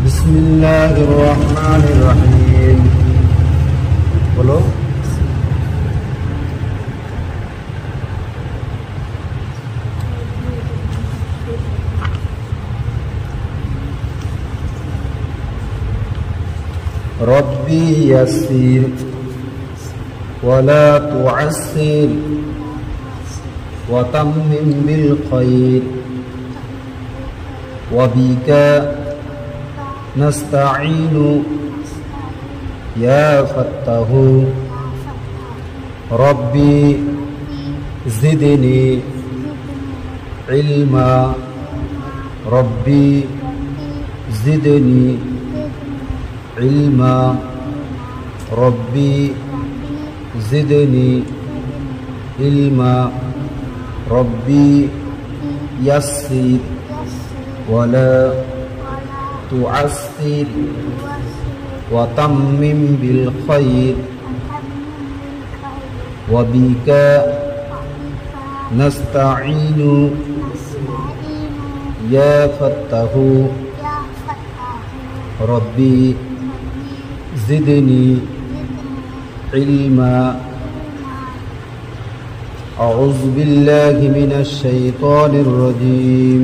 বিসমিল্লাহির রহমানির রহিম। বলো। রব্বি ইয়াসসির ওয়ালা তুআসসির ওয়া তাম্মিম বিল খায়র ওয়া বিকা নাস্তাঈনু ইয়া ফাত্তাহু রব্বি জিদনি ইলমা রব্বি জিদনি ইলমা রব্বি জিদনি ইলমা রব্বি ইয়াসসির ওয়ালা তুআসসির ওয়া তাম্মিম বিল খায়র ওয়া বিকা নাস্তাঈনু ইয়া ফাত্তাহু রব্বি জিদনি ইলমা। আউযু বিল্লাহি মিনাশ শাইতানির রাজীম।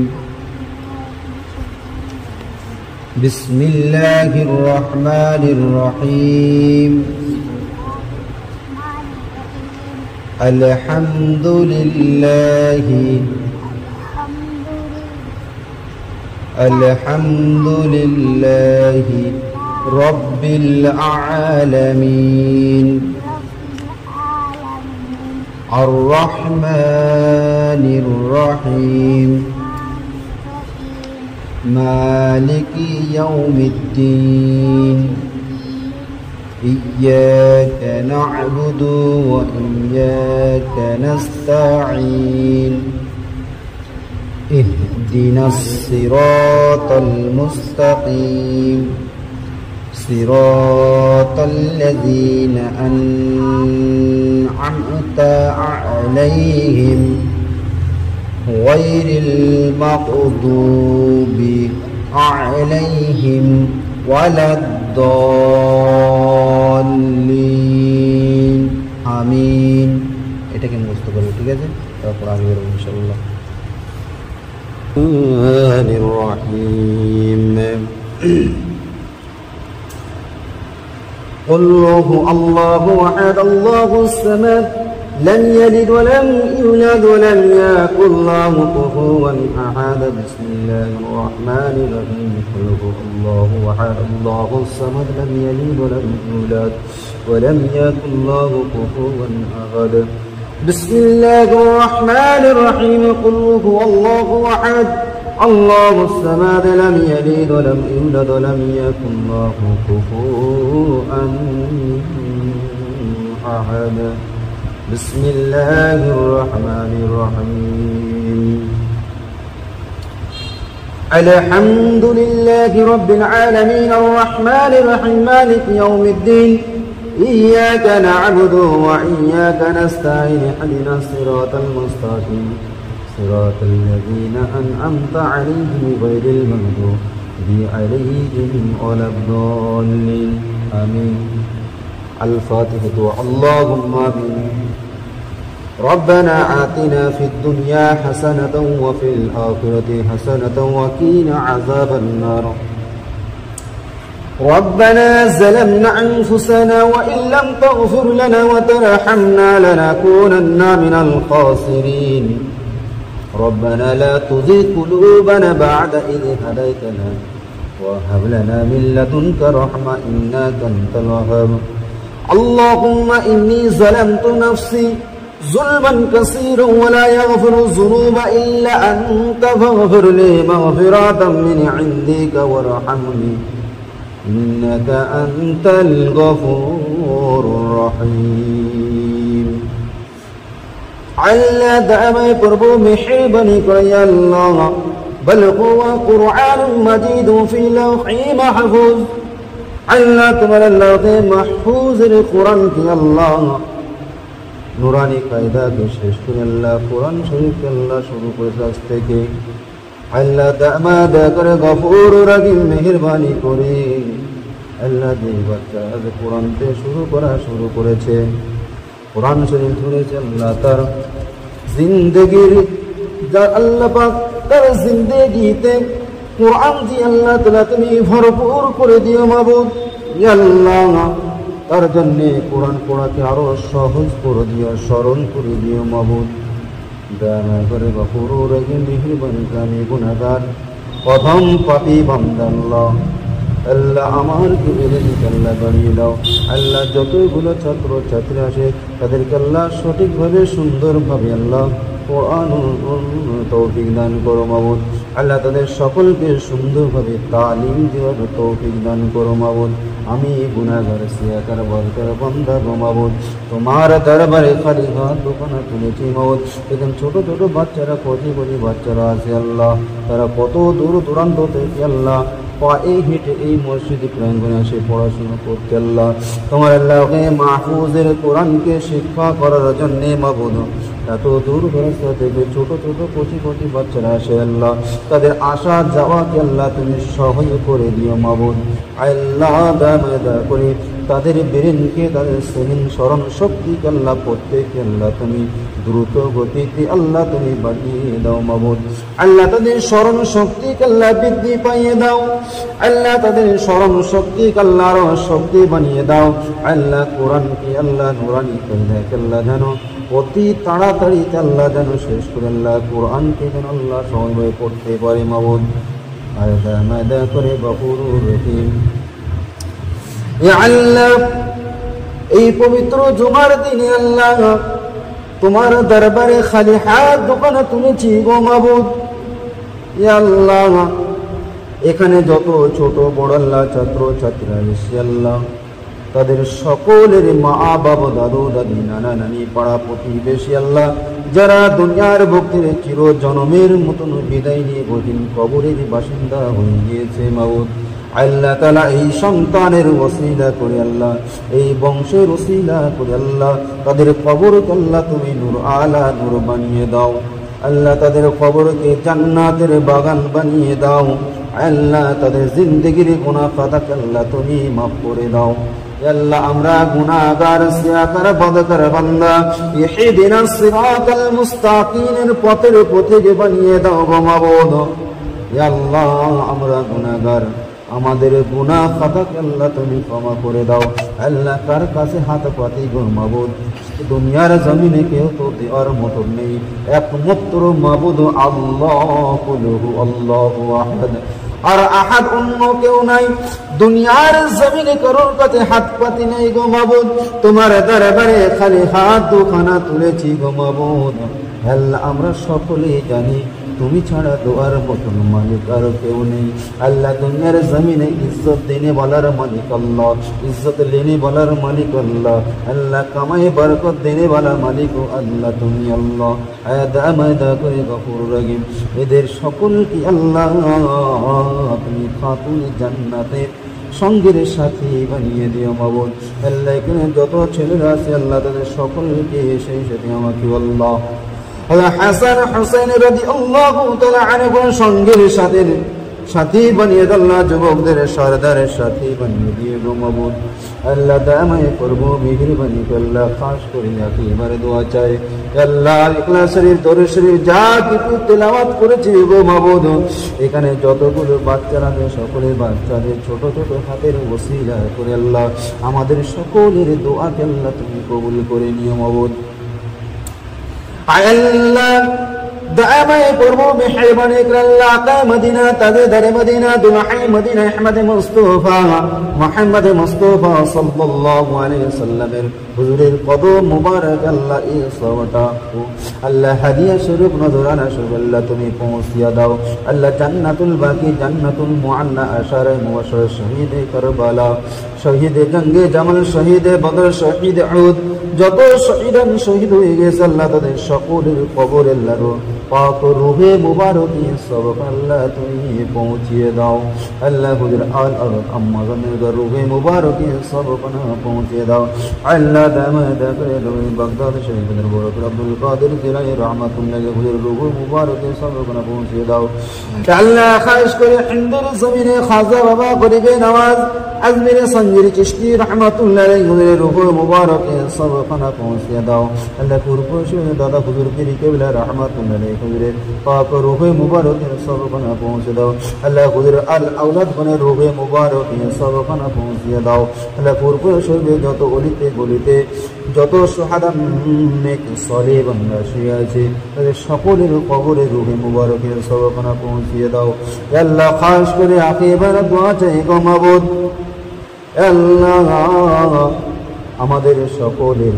বিসমিল্লাহির রহমানির রহিম। আলহামদুলিল্লাহি রব্বিল আলামিন আর রহমানির রহিম মালিকি ইয়াউমিদ্দিন ইয়্যাকা না'বুদু ওয়া ইয়্যাকা নাস্তাঈন ইহদিনাস সিরাতাল মুস্তাকিম সিরাতাল লাযীনা আন'আমতা আলাইহিম গায়রিল মাগদুবি আলাইহিম ওয়ালাদ-দাল্লিন। আমিন। এটাকে মুখস্থ করবে, ঠিক আছে? তারপর আমি বলবো ইনশাআল্লাহ। الرحيم قل الله أحد الله الصمد لم يلد ولم يولد ولم يكن له كفوا أحد بسم الله الرحمن الرحيم قل الله أحد الله الصمد لم يلد ولم يولد ولم يكن له كفوا أحد بسم الله الرحمن الرحيم قل هو الله أحد الله الصمد لم يلد ولم يولد ولم يكن له كفوا أحد بسم الله الرحمن الرحيم الحمد لله رب العالمين الرحمن الرحيم مالك يوم الدين إياك نعبد وإياك نستعين اهدنا الصراط المستقيم صراط الذين أنعمت عليهم غير المغضوب عليهم ولا الضالين آمين. الفاتحة. اللهم آمين. ربنا آتنا في الدنيا حسنة وفي الآخرة حسنة وقنا عذاب النار. ربنا ظلمنا أنفسنا وإن لم تغفر لنا وترحمنا لنكونن من الخاسرين. ربنا لا تزغ قلوبنا بعد إذ هديتنا وهب لنا من لدنك رحمة إنك أنت الوهاب. اللهم إني ظلمت نفسي ظلما كثيرا ولا يغفر الذنوب إلا أنت فاغفر لي مغفرة من عندك وارحمني إنك أنت الغفور الرحيم. আল্লাহ দয়াময় প্রভু মেহেরবানি করে আল্লাহ, বল হুয়া কুরআনুম মাজিদ ফি লাওহি মাহফুজ আল্লাহ তোমার আল্লাহকে মাহফুজের কোরআনকে আল্লাহ নুরানি কায়দাকে শেষ করে আল্লাহ কোরআন শরীফকে আল্লাহ শুরু করেছে আজ থেকে আল্লাহ দয়া করে গফুর রাহিম মেহেরবানি করে আল্লাহ যে বাচ্চা আজ কোরআনতে শুরু করেছে কোরআন শরীফ ধরেছে আল্লাহ তার জিন্দগির যা আল্লাহ পাক তার জিন্দগিতে কোরআন দিয়ে আল্লাহ তাআলা তুমি ভরপুর করে দিও মাবুদ ইয়া আল্লাহ তার জন্য কোরআন পড়াকে আরো সহজ করে দিও সরল করে দিও মাবুদ দয়া করে গফুর রহিম মেহেরবানি আমি গুনাহগার প্রথম পাপী বান্দা আল্লাহ আল্লাহ আমার আল্লাহ বাড়িয়ে দাও আল্লাহ যতগুলো ছাত্র ছাত্রী আসে তাদেরকে আল্লাহ সঠিকভাবে সুন্দরভাবে আল্লাহ কোরআন তৌফিক দান করো মাবুদ আল্লাহ তাদের সকলকে সুন্দরভাবে তালিম দেওয়ার তৌফিক দান করো মাবুদ আমি গুনাহগার সিয়াকার বরকর বান্দা গো মাবুদ তোমার দরবারে খালি হাত দোকানে তুলেছি মাবুদ এখানে ছোট ছোট বাচ্চারা কোটি বাচ্চারা আছে আল্লাহ তারা কত দূর দূরান্ত থেকে আল্লাহ পায়ে হেঁটে এই মসজিদে প্রাঙ্গণে আসে পড়াশোনা করতে আল্লাহ তোমার আল্লাহকে মাহফুজের কোরআনকে শিক্ষা করার জন্য মাবুদ এত দূর রাস্তা থেকে ছোট ছোট কোটি বাচ্চারা আসে আল্লাহ তাদের আসা যাওয়াকে আল্লাহ তুমি সহজ করে দিও মাবুদ আল্লাহ দয়া করে তাদের ব্রেনকে তাদের সেহিন স্মরণ শক্তিকে আল্লাহ প্রত্যেককে আল্লাহ তুমি দ্রুত গতিতে আল্লাহ তুমি বাড়িয়ে দাও মাবুদ আল্লাহ তাদের স্মরণ শক্তিকে আল্লাহ বৃদ্ধি পাইয়ে দাও আল্লাহ তাদের স্মরণ শক্তিকে আল্লাহ আরো শক্তি বানিয়ে দাও আল্লাহ কোরআনকে আল্লাহ নুরানি কায়দাকে আল্লাহ জানো অতি তাড়াতাড়ি আল্লাহ যেন শেষ করে আল্লাহ কোরআনকে যেন আল্লাহ সহজভাবে পড়তে পারে মাবুদ দয়া করে গফুর রহিম আল্লাহ এই পবিত্র জুমার দিনে আল্লাহ তোমার দরবারে খালি হাত দোকানে তুলেছি গো মাবুদ আল্লাহ এখানে যত ছোট বড় আল্লাহ ছাত্র ছাত্রীরা এসে আল্লাহ তাদের সকলের মা বাবা দাদু দাদি নানা নানি পাড়া প্রতিবেশী আল্লাহ যারা দুনিয়ার ভক্তির চির জনমের মতন বিদায় নিয়ে কঠিন কবরের বাসিন্দা হয়ে গিয়েছে মাবুদ আল্লাহ তাআলা এই সন্তানের ওসিলা করে আল্লাহ এই বংশের ওসিলা করে আল্লাহ তাদের কবরকে আল্লাহ তুমি নূর আলা নূর বানিয়ে দাও আল্লাহ তাদের কবরকে জান্নাতের বাগান বানিয়ে দাও আল্লাহ তাদের জিন্দেগির গুনাহ খাতাকে আল্লাহ তুমি মাফ করে দাও আল্লাহ আমরা গুনাহগার সিয়াকার বদকার বান্দা ইহদিনাস সিরাতাল মুস্তাকিমের পথের পথিক বানিয়ে দাও গো মাবুদ আল্লাহ আমরা গুনাহগার আমাদের গুনাহ খাতাকে আল্লাহ তুমি ক্ষমা করে দাও আল্লাহ কার কাছে হাত পাতি গো মাবুদ দুনিয়ার জমিনে কেউ তো দেওয়ার মতো নেই একমাত্র মাবুদ আল্লাহ আল্লাহু আহাদ আর আহাদ অন্য কেউ নাই দুনিয়ার জমিনে কারোর কাছে হাত পাতি নেই গো মাবুদ তোমার দরবারে খালি হাত দুখানা তুলেছি গো মাবুদ আল্লাহ আমরা সকলেই জানি তুমি ছাড়া দোয়ার মতন মালিক আর কেউ নেই আল্লাহ দুনিয়ার জমিনে ইজ্জত দেনে বলার মালিক আল্লাহ ইজ্জত লেনে বলার মালিক আল্লাহ আল্লাহ কামাই বরকত দেনে বলা মালিক আল্লাহ তুমি আল্লাহ দয়া করে গফুর রহিম এদের সকলকে আল্লাহ আপনি খাতুন জান্নাতের সঙ্গের সাথী বানিয়ে দিও মাবুদ আল্লাহ এখানে যত ছেলেরা আছে আল্লাহ তাদের সকলকে সেই সাথে আমাকে আল্লাহ হাসান হুসাইন রাদিয়াল্লাহু তাআলা আনহুর সঙ্গের সাথী বানিয়ে দাও আল্লাহ যুবকদের সরদারের সাথী বানিয়ে দিয়ে গো মাবুদ আল্লাহ দয়াময় করবো মেহেরবানি করে আল্লাহ খাস করে একেবারে দোয়া চাই আল্লাহ ইখলাস শরীফ দরুদ শরীফ যা কিছু তেলাওয়াত করেছি গো মাবুদ এখানে যতগুলো বাচ্চারা আছে সকলের বাচ্চাদের ছোট ছোট হাতের ওসিলা করে আল্লাহ আমাদের সকলের দোয়াকে আল্লাহ তুমি কবুল করে নিও মাবুদ আল্লাহ دعامي قربو بحيباني كرالله قا مدينة تذدر مدينة دمحي مدينة أحمد مصطفى محمد مصطفى صلى الله عليه وسلم حضور القدوم مبارك الله إصوتا الله هدية شرب نظرانا شرب الله تمي پونسيا داو الله جنة الباقي جنة المعلى أشار مبشر شهيد كربلا শহীদ জঙ্গে জামাল শহীদ বদর শহীদ উহুদ যত শহীদান শহীদ হয়ে গেছে আল্লাহ তাদের সকলের কবর আল্লাহ পাক রূহে মুবারকে সবক আল্লাহ তুমি পৌঁছিয়ে দাও। আল্লাহ হুজুর আল আরত আম্মা জানের রূহে মুবারকে সবক না পৌঁছিয়ে দাও। আল্লাহ দামাদ করে রূহে বাগদাদ শরীফের বরকত আব্দুল কাদের জিলানী রাহমাতুল্লাহ হুজুর রূহে মুবারকে সবক না পৌঁছিয়ে দাও। আল্লাহ খাস করে হিন্দুর জমিনে খাজা বাবা গরিবে নওয়াজ আজমির সঞ্জির চিশতি রহমাতুল্লাহ আলাইহি হুজুরের রূহে মুবারকে সবক না পৌঁছিয়ে দাও। আল্লাহ কুরকুশে দাদা হুজুর পীর কেবলা রহমাতুল্লাহ আলাইহি হুজুরের পাক রূহে মুবারকে সবক না পৌঁছে দাও। আল্লাহ হুজুর আল আওলাদ বনের রূহে মুবারকে সবক না পৌঁছিয়ে দাও। আল্লাহ কুরকুশে যত গলিতে গলিতে যত সুহাদা নেক সালেহ বান্দা শুয়ে আছে তাদের সকলের কবরে রূহে মুবারকে সবক না পৌঁছিয়ে দাও। আল্লাহ খাস করে আখিবার দোয়া চাই গো মাবুদ। আল্লাহ আমাদের সকলের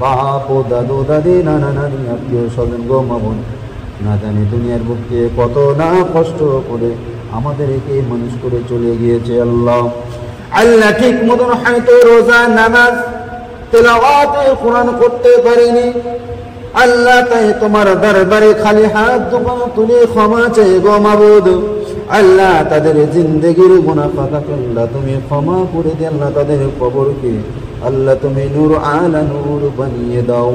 বাপ ও দাদু দাদি নানা নানি আত্মীয় স্বজন গো মাবুদ না জানি দুনিয়ার বুকে কত না কষ্ট করে আমাদেরকে মানুষ করে চলে গিয়েছে। আল্লাহ আল্লাহ ঠিক মতন হয়তো রোজা নামাজ তেলাওয়াতে কোরআন করতে পারিনি। আল্লাহ তাই তোমার দরবারে খালি হাত দুটো তুলে ক্ষমা চাই গো মাবুদ। আল্লাহ তাদের জিন্দেগির গুনাহ খাতাকে আল্লাহ তুমি ক্ষমা করে দে। আল্লাহ তাদের কবরকে আল্লাহ তুমি নূর আলা নূর বানিয়ে দাও।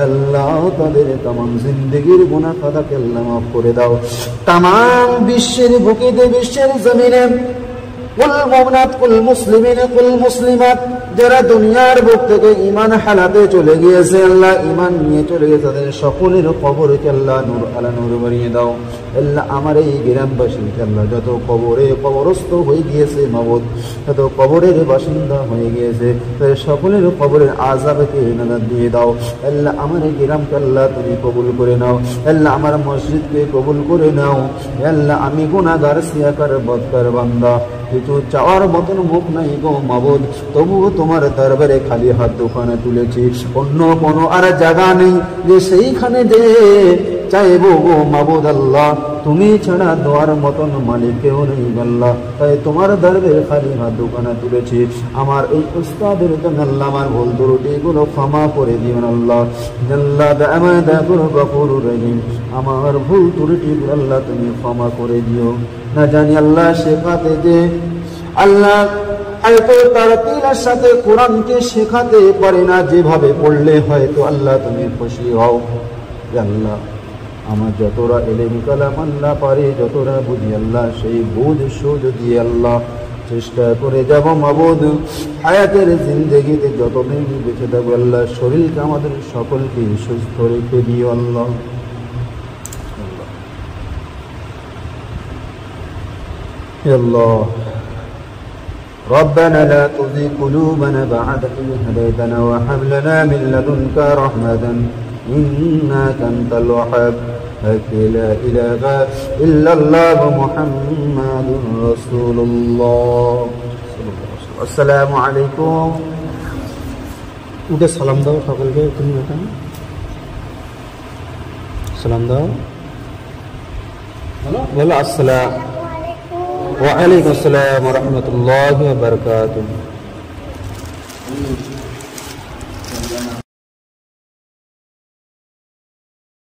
আল্লাহ তাদের तमाम জিন্দেগির গুনাহ খাতাকে আল্লাহ মাফ করে দাও। तमाम বিশ্বের বুকে বিশ্বের জমিনে কুল মুমিনাত কুল মুসলিমিন কুল মুসলিমাত যারা দুনিয়ার বুক থেকে ঈমান হালাতে চলে গিয়েছে আল্লাহ ঈমান নিয়ে চলে গেছে তাদের সকলের কবরকে আল্লাহ নূর আলা নূর বানিয়ে দাও। আল্লাহ আমার এই গ্রামবাসীকে আল্লাহ যত কবরে কবরস্থ হয়ে গিয়েছে মাবুদ যত কবরের বাসিন্দা হয়ে গিয়েছে তাদের সকলের কবরের আযাবকে নাজাত দিয়ে দাও। আল্লাহ আমার এই গ্রামকে আল্লাহ তুমি কবুল করে নাও। আল্লাহ আমার মসজিদকে কবুল করে নাও। আল্লাহ আমি গুনাহগার সিয়াকার বদকার বান্দা কিছু চাওয়ার মতন মুখ নাই গো মাবুদ তবুও তোমার দরবারে খালি হাত দোকানে তুলেছি। অন্য কোনো আর জায়গা নেই যে সেইখানে যে চাইবো গো মাবুদ। আল্লাহ তুমি ছাড়া দোয়ার মতন মালিক কেউ নেই আল্লাহ তাই তোমার দরবারে খালি হাত দোকানে তুলেছি। আমার এই উস্তাদের জন্য আল্লাহ আমার ভুল ত্রুটিগুলো ক্ষমা করে দিও আল্লাহ। আল্লাহ দামাদা গফুরুর রহিম আমার ভুল ত্রুটিগুলো আল্লাহ তুমি ক্ষমা করে দিও। না জানি আল্লাহ শেখাতে যে আল্লাহ হয়তো তার তিলার সাথে কোরআনকে শেখাতে পারে না যেভাবে পড়লে হয়তো আল্লাহ তুমি খুশি হও। আল্লাহ আমার যতটা এলেম কালাম আল্লাহ পারে যতটা বুঝি আল্লাহ সেই বুঝ সুঝ দিয়ে আল্লাহ চেষ্টা করে যাব মাবুদ। হায়াতের জিন্দেগিতে যতদিন বেঁচে থাকবো আল্লাহ শরীরকে আমাদের সকলকে সুস্থ রেখে দিও আল্লাহ। আল্লাহ ربنا لا تزغ قلوبنا بعد إذ هديتنا وهب لنا من لدنك رحمة إنك أنت الوهاب لا إله إلا الله محمد رسول الله। السلام عليكم। উঠে সালাম দাও সকলকে। তুমি এখানে সালাম দাও বলো আসসালাম ওয়া আলাইকুম আসসালাম ওয়া রাহমাতুল্লাহি ওয়া বারাকাতুহু।